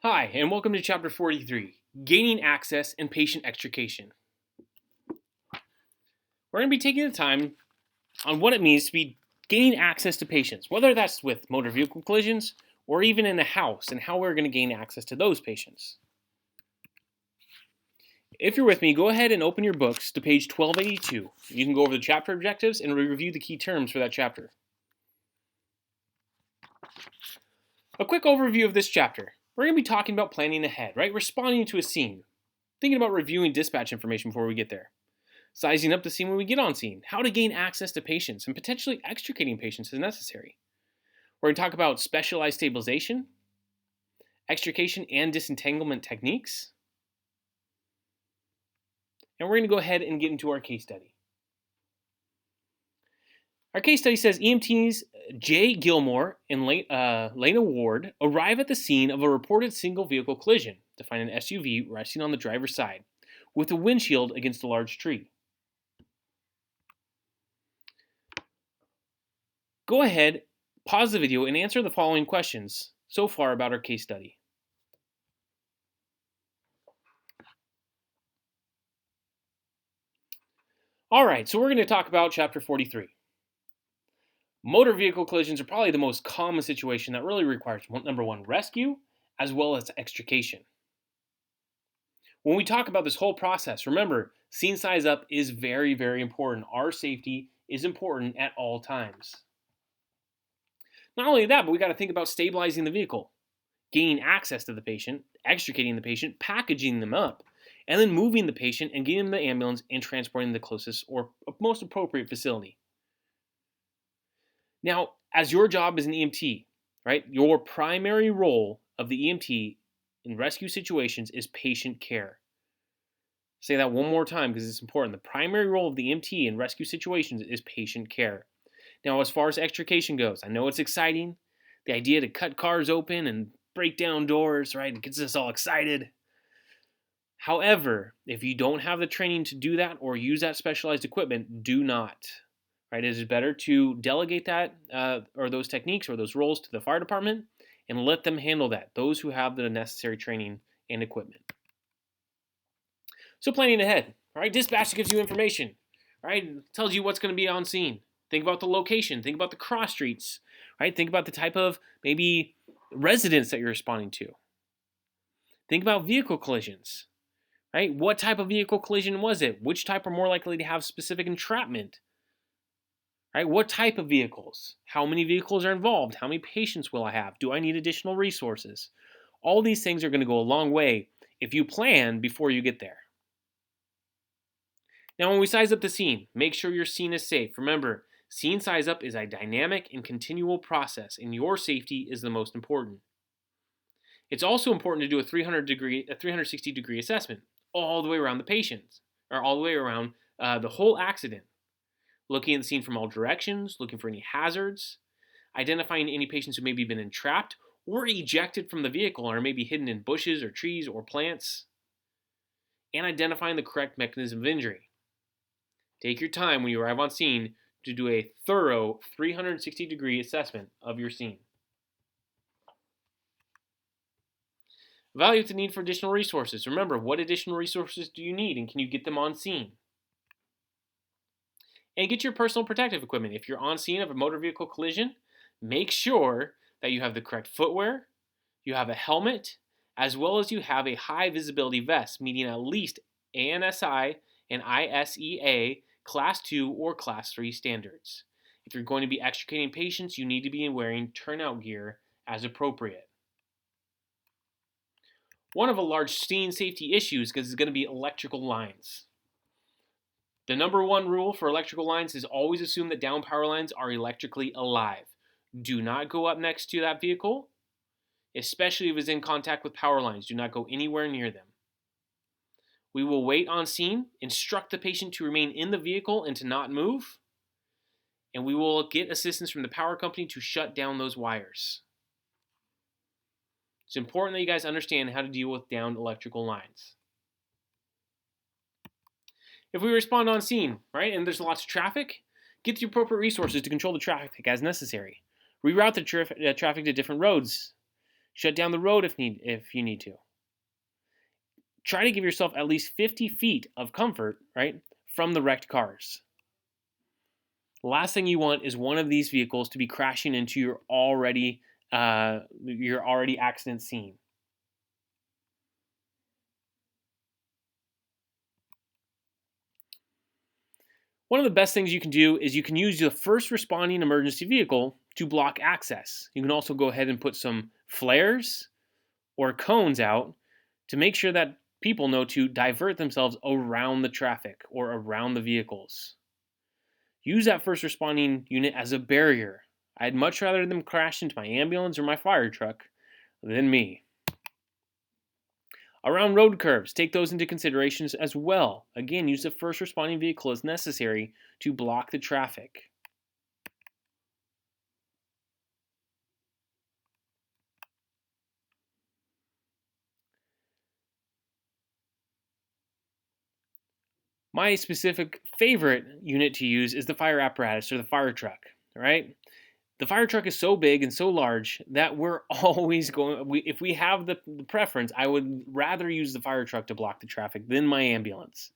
Hi, and welcome to Chapter 43, Gaining Access and Patient Extrication. We're going to be taking the time on what it means to be gaining access to patients, whether that's with motor vehicle collisions or even in a house, and how we're going to gain access to those patients. If you're with me, go ahead and open your books to page 1282. You can go over the chapter objectives and review the key terms for that chapter. A quick overview of this chapter. We're going to be talking about planning ahead, right? Responding to a scene. Thinking about reviewing dispatch information before we get there. Sizing up the scene when we get on scene. How to gain access to patients and potentially extricating patients as necessary. We're going to talk about specialized stabilization, extrication and disentanglement techniques. And we're going to go ahead and get into our case study. Our case study says EMTs Jay Gilmore and Lena Ward arrive at the scene of a reported single vehicle collision to find an SUV resting on the driver's side with a windshield against a large tree. Go ahead, pause the video, and answer the following questions so far about our case study. Alright, so we're going to talk about Chapter 43. Motor vehicle collisions are probably the most common situation that really requires, number one, rescue, as well as extrication. When we talk about this whole process, remember, scene size up is very, very important. Our safety is important at all times. Not only that, but we got to think about stabilizing the vehicle, gaining access to the patient, extricating the patient, packaging them up, and then moving the patient and getting them to the ambulance and transporting them to the closest or most appropriate facility. Now, as your job as an EMT, right, your primary role of the EMT in rescue situations is patient care. Say that one more time because it's important. The primary role of the EMT in rescue situations is patient care. Now, as far as extrication goes, I know it's exciting. The idea to cut cars open and break down doors, right, it gets us all excited. However, if you don't have the training to do that or use that specialized equipment, do not. Right? It is better to delegate that or those techniques or those roles to the fire department and let them handle that, those who have the necessary training and equipment. So planning ahead, right? Dispatch gives you information, right? It tells you what's going to be on scene. Think about the location, think about the cross streets, right? Think about the type of maybe residents that you're responding to. Think about vehicle collisions, right? What type of vehicle collision was it? Which type are more likely to have specific entrapment? Right? What type of vehicles? How many vehicles are involved? How many patients will I have? Do I need additional resources? All these things are going to go a long way if you plan before you get there. Now, when we size up the scene, make sure your scene is safe. Remember, scene size up is a dynamic and continual process, and your safety is the most important. It's also important to do a 360-degree assessment all the way around the patient, or all the way around the whole accident. Looking at the scene from all directions, looking for any hazards, identifying any patients who maybe been entrapped or ejected from the vehicle or maybe hidden in bushes or trees or plants, and identifying the correct mechanism of injury. Take your time when you arrive on scene to do a thorough 360-degree assessment of your scene. Evaluate the need for additional resources. Remember, what additional resources do you need and can you get them on scene? And get your personal protective equipment. If you're on scene of a motor vehicle collision, make sure that you have the correct footwear, you have a helmet, as well as you have a high visibility vest meeting at least ANSI and ISEA Class 2 or Class 3 standards. If you're going to be extricating patients, you need to be wearing turnout gear as appropriate. One of the large scene safety issues is going to be electrical lines. The number one rule for electrical lines is always assume that down power lines are electrically alive. Do not go up next to that vehicle, especially if it's in contact with power lines. Do not go anywhere near them. We will wait on scene, instruct the patient to remain in the vehicle and to not move, and we will get assistance from the power company to shut down those wires. It's important that you guys understand how to deal with downed electrical lines. If we respond on scene, right, and there's lots of traffic, get the appropriate resources to control the traffic as necessary. Reroute the traffic to different roads. Shut down the road if you need to. Try to give yourself at least 50 feet of comfort, right, from the wrecked cars. The last thing you want is one of these vehicles to be crashing into your already accident scene. One of the best things you can do is you can use the first responding emergency vehicle to block access. You can also go ahead and put some flares or cones out to make sure that people know to divert themselves around the traffic or around the vehicles. Use that first responding unit as a barrier. I'd much rather them crash into my ambulance or my fire truck than me. Around road curves, take those into considerations as well. Again, use the first responding vehicle as necessary to block the traffic. My specific favorite unit to use is the fire apparatus or the fire truck, right? The fire truck is so big and so large that we're always if we have the preference, I would rather use the fire truck to block the traffic than my ambulance.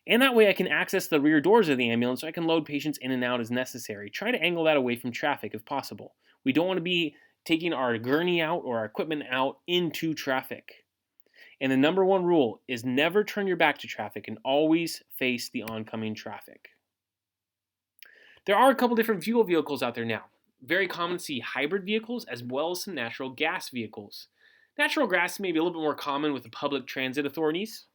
And that way I can access the rear doors of the ambulance so I can load patients in and out as necessary. Try to angle that away from traffic if possible. We don't want to be taking our gurney out or our equipment out into traffic. And the number one rule is never turn your back to traffic and always face the oncoming traffic. There are a couple different fuel vehicles out there now. Very common to see hybrid vehicles as well as some natural gas vehicles. Natural gas may be a little bit more common with the public transit authorities,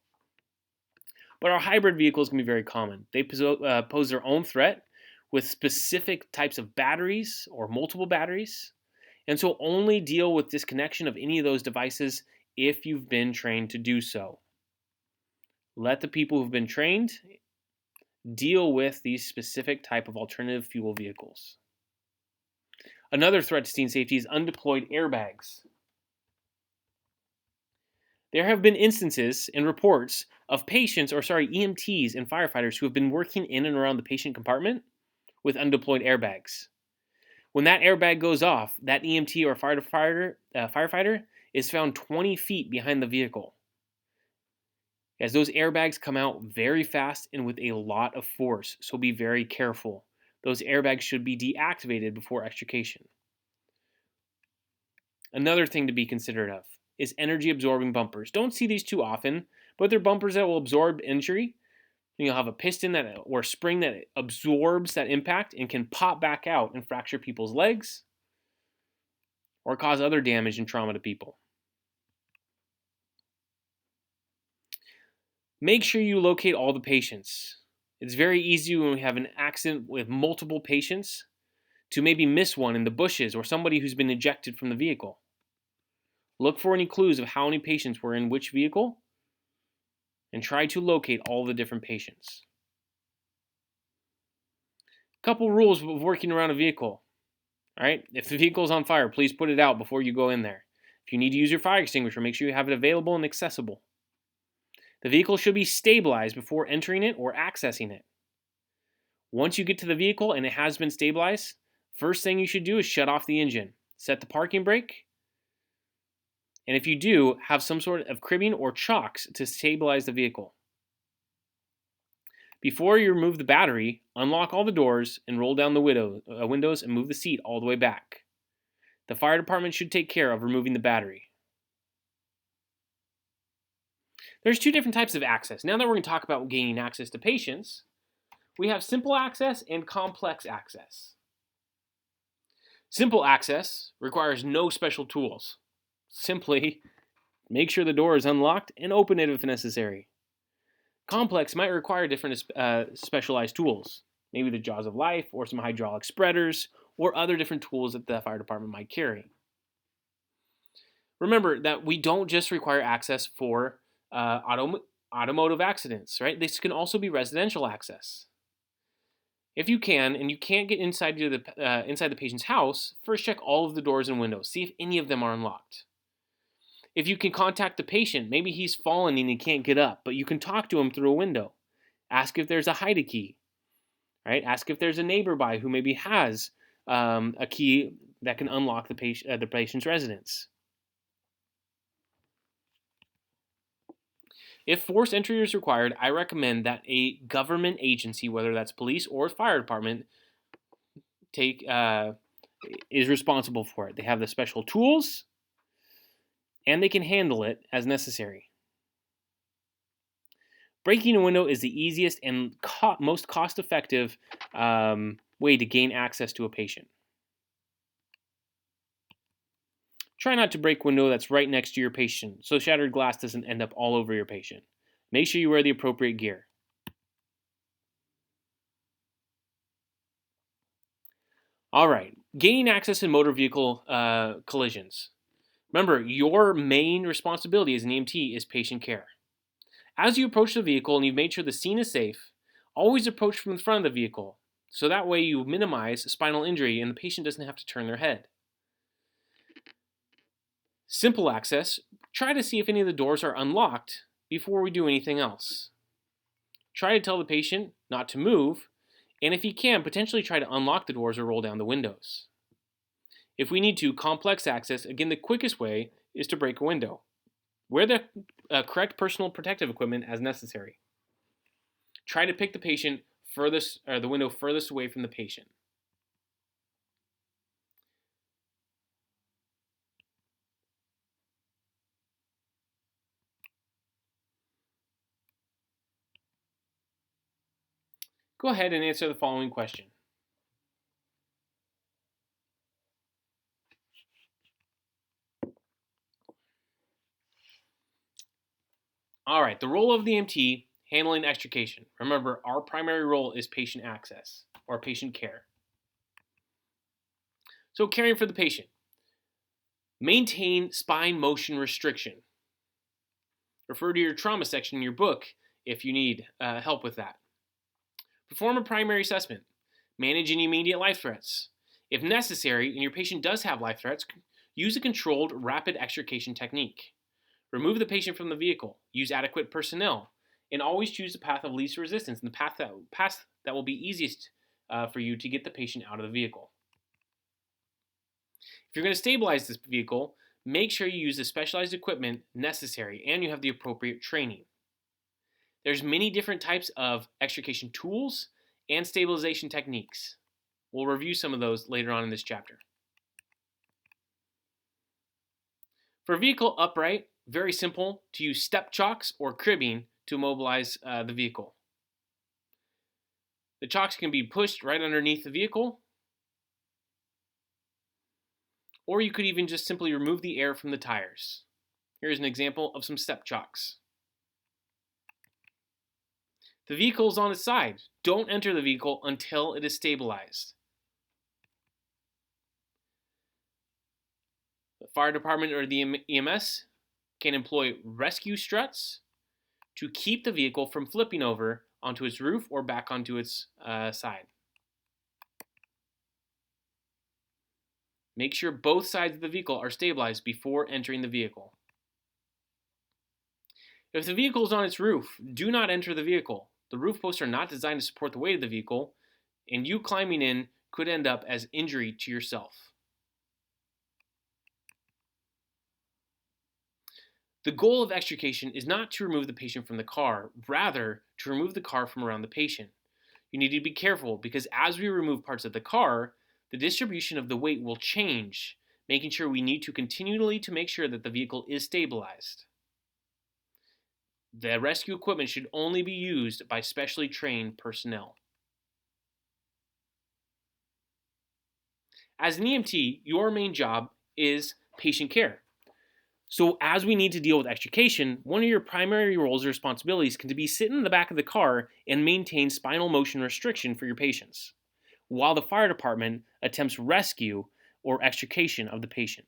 but our hybrid vehicles can be very common. They pose their own threat with specific types of batteries or multiple batteries, and so only deal with disconnection of any of those devices if you've been trained to do so. Let the people who've been trained deal with these specific type of alternative fuel vehicles. Another threat to scene safety is undeployed airbags. There have been instances and reports of EMTs and firefighters who have been working in and around the patient compartment with undeployed airbags. When that airbag goes off, that EMT or firefighter is found 20 feet behind the vehicle, as those airbags come out very fast and with a lot of force, so be very careful. Those airbags should be deactivated before extrication. Another thing to be considerate of is energy absorbing bumpers. Don't see these too often, but they're bumpers that will absorb injury. You'll have a piston or a spring that absorbs that impact and can pop back out and fracture people's legs or cause other damage and trauma to people. Make sure you locate all the patients. It's very easy when we have an accident with multiple patients to maybe miss one in the bushes or somebody who's been ejected from the vehicle. Look for any clues of how many patients were in which vehicle and try to locate all the different patients. Couple rules of working around a vehicle. All right, if the vehicle is on fire, please put it out before you go in there. If you need to use your fire extinguisher, make sure you have it available and accessible. The vehicle should be stabilized before entering it or accessing it. Once you get to the vehicle and it has been stabilized, first thing you should do is shut off the engine. Set the parking brake. And if you do, have some sort of cribbing or chocks to stabilize the vehicle. Before you remove the battery, unlock all the doors and roll down the windows and move the seat all the way back. The fire department should take care of removing the battery. There's two different types of access. Now that we're going to talk about gaining access to patients, we have simple access and complex access. Simple access requires no special tools. Simply make sure the door is unlocked and open it if necessary. Complex might require different specialized tools, maybe the jaws of life or some hydraulic spreaders or other different tools that the fire department might carry. Remember that we don't just require access for automotive accidents, right? This can also be residential access. If you can, and you can't get inside the patient's house, first check all of the doors and windows. See if any of them are unlocked. If you can contact the patient, maybe he's fallen and he can't get up, but you can talk to him through a window. Ask if there's a hide key, right? Ask if there's a neighbor by who maybe has a key that can unlock the patient's residence. If forced entry is required, I recommend that a government agency, whether that's police or fire department, is responsible for it. They have the special tools, and they can handle it as necessary. Breaking a window is the easiest and most cost-effective way to gain access to a patient. Try not to break a window that's right next to your patient, so shattered glass doesn't end up all over your patient. Make sure you wear the appropriate gear. All right, gaining access in motor vehicle collisions. Remember, your main responsibility as an EMT is patient care. As you approach the vehicle and you've made sure the scene is safe, always approach from the front of the vehicle, so that way you minimize spinal injury and the patient doesn't have to turn their head. Simple access, try to see if any of the doors are unlocked before we do anything else. Try to tell the patient not to move, and if you can, potentially try to unlock the doors or roll down the windows. If we need to, complex access, again, the quickest way is to break a window. Wear the correct personal protective equipment as necessary. Try to pick the patient furthest, or the window furthest away from the patient. Go ahead and answer the following question. All right, the role of the EMT, handling extrication. Remember, our primary role is patient access or patient care. So caring for the patient. Maintain spine motion restriction. Refer to your trauma section in your book if you need help with that. Perform a primary assessment. Manage any immediate life threats. If necessary, and your patient does have life threats, use a controlled rapid extrication technique. Remove the patient from the vehicle. Use adequate personnel. And always choose the path of least resistance and the path that will be easiest for you to get the patient out of the vehicle. If you're going to stabilize this vehicle, make sure you use the specialized equipment necessary and you have the appropriate training. There's many different types of extrication tools and stabilization techniques. We'll review some of those later on in this chapter. For a vehicle upright, very simple to use step chocks or cribbing to immobilize the vehicle. The chocks can be pushed right underneath the vehicle, or you could even just simply remove the air from the tires. Here's an example of some step chocks. The vehicle is on its side. Don't enter the vehicle until it is stabilized. The fire department or the EMS can employ rescue struts to keep the vehicle from flipping over onto its roof or back onto its side. Make sure both sides of the vehicle are stabilized before entering the vehicle. If the vehicle is on its roof, do not enter the vehicle. The roof posts are not designed to support the weight of the vehicle, and you climbing in could end up as injury to yourself. The goal of extrication is not to remove the patient from the car, rather to remove the car from around the patient. You need to be careful because as we remove parts of the car, the distribution of the weight will change, making sure we need to continually to make sure that the vehicle is stabilized. The rescue equipment should only be used by specially trained personnel. As an EMT, your main job is patient care. So as we need to deal with extrication, one of your primary roles or responsibilities can be sit in the back of the car and maintain spinal motion restriction for your patients, while the fire department attempts rescue or extrication of the patient.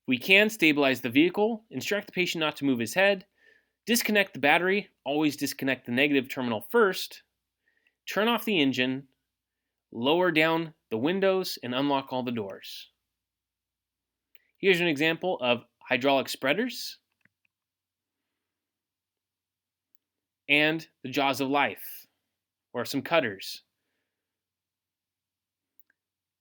We can stabilize the vehicle, instruct the patient not to move his head, disconnect the battery, always disconnect the negative terminal first, turn off the engine, lower down the windows, and unlock all the doors. Here's an example of hydraulic spreaders and the jaws of life, or some cutters.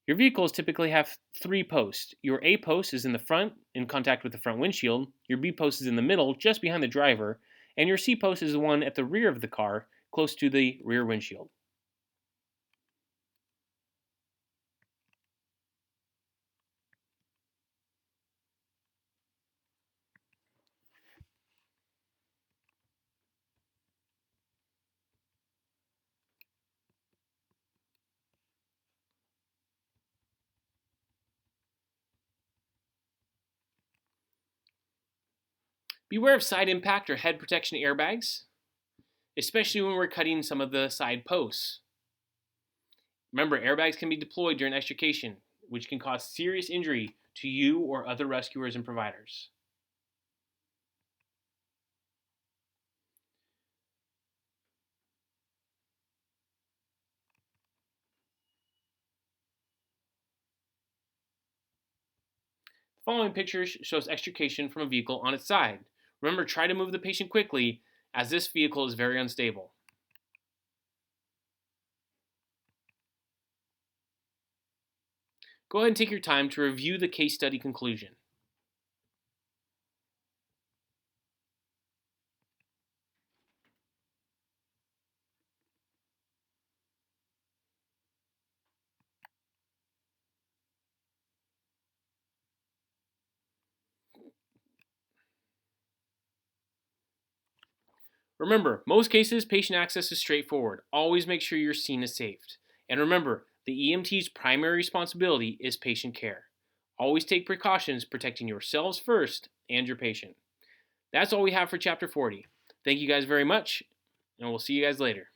Your vehicles typically have 3 posts. Your A post is in the front, in contact with the front windshield. Your B post is in the middle, just behind the driver. And your C post is the one at the rear of the car, close to the rear windshield. Beware of side impact or head protection airbags, especially when we're cutting some of the side posts. Remember, airbags can be deployed during extrication, which can cause serious injury to you or other rescuers and providers. The following picture shows extrication from a vehicle on its side. Remember, try to move the patient quickly, as this vehicle is very unstable. Go ahead and take your time to review the case study conclusion. Remember, most cases, patient access is straightforward. Always make sure your scene is safe. And remember, the EMT's primary responsibility is patient care. Always take precautions protecting yourselves first and your patient. That's all we have for Chapter 40. Thank you guys very much, and we'll see you guys later.